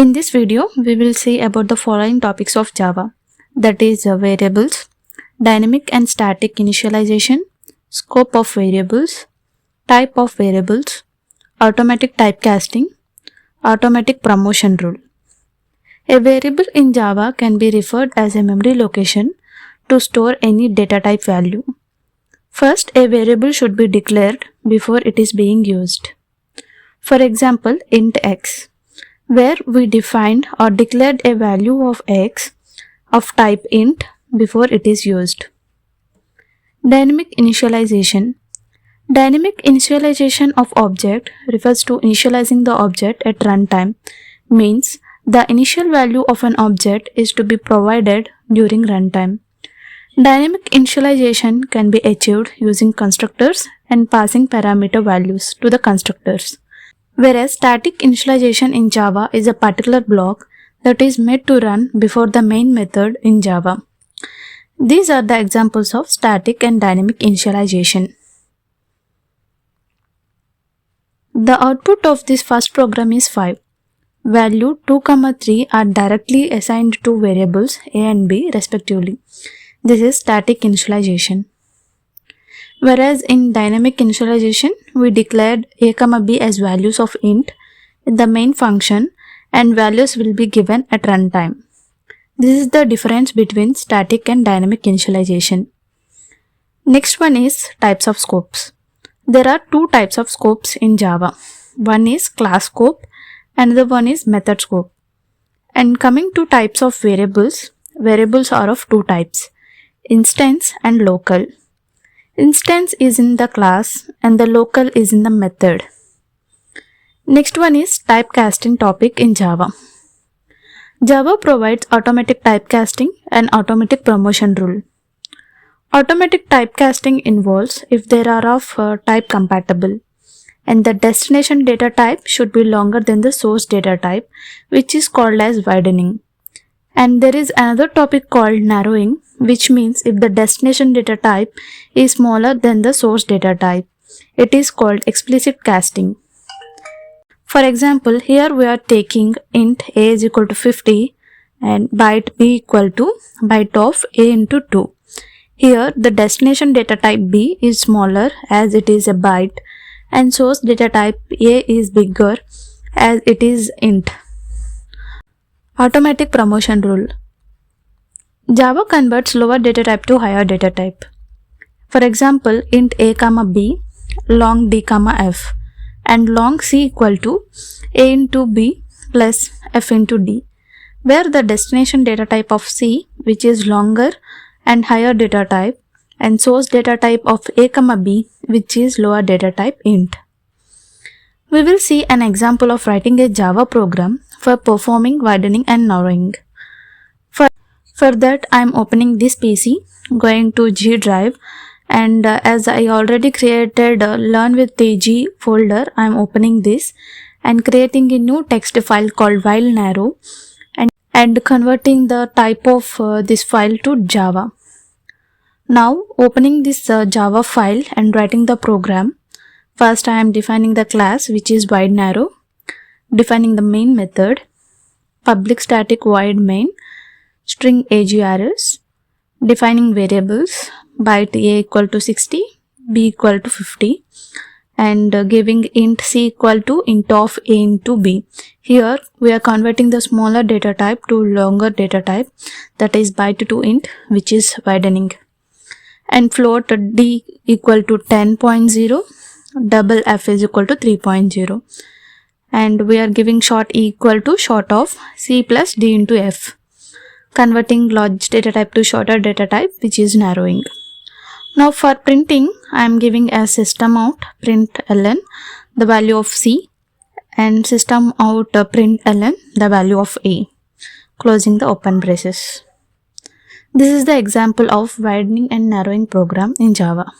In this video, we will see about the following topics of Java, that is variables, dynamic and static initialization, scope of variables, type of variables, automatic typecasting, automatic promotion rule. A variable in Java can be referred as a memory location to store any data type value. First, a variable should be declared before it is being used. For example, int x, where we defined or declared a value of x of type int before it is used. Dynamic initialization. Dynamic initialization of object refers to initializing the object at runtime, means the initial value of an object is to be provided during runtime. Dynamic initialization can be achieved using constructors and passing parameter values to the constructors. Whereas static initialization in Java is a particular block that is made to run before the main method in Java. These are the examples of static and dynamic initialization. The output of this first program is 5. Value 2, 3 are directly assigned to variables a and b respectively. This is static initialization. Whereas in dynamic initialization, we declared a, b as values of int in the main function and values will be given at runtime. This is the difference between static and dynamic initialization. Next one is types of scopes. There are two types of scopes in Java. One is class scope and the one is method scope. And coming to types of variables, variables are of two types, instance and local. Instance is in the class and the local is in the method. Next one is typecasting topic in Java. Java provides automatic typecasting and automatic promotion rule. Automatic typecasting involves if there are of type compatible and the destination data type should be longer than the source data type, which is called as widening. And there is another topic called narrowing, which means if the destination data type is smaller than the source data type. It is called explicit casting. For example, here we are taking int a is equal to 50 and byte b equal to byte of a into 2. Here the destination data type b is smaller as it is a byte and source data type a is bigger as it is int. Automatic promotion rule. Java converts lower data type to higher data type. For example, int a, b, long d, f and long c equal to a into b plus f into d, where the destination data type of c, which is longer and higher data type, and source data type of a, b, which is lower data type int. We will see an example of writing a Java program for performing widening and narrowing. For that, I am opening this PC, going to G drive, and as I already created learn with TG folder, I am opening this and creating a new text file called while narrow and converting the type of this file to Java. Now opening this Java file and writing the program. First I am defining the class, which is wide narrow, defining the main method, public static void main, string agrs, defining variables, byte a equal to 60, b equal to 50, and giving int c equal to int of a into b. Here we are converting the smaller data type to longer data type, that is byte to int, which is widening. And float d equal to 10.0, double f is equal to 3.0. And we are giving short e equal to short of c plus d into f, converting large data type to shorter data type, which is narrowing. Now for printing, I am giving as system out println the value of c and system out println the value of a, closing the open braces. This is the example of widening and narrowing program in Java.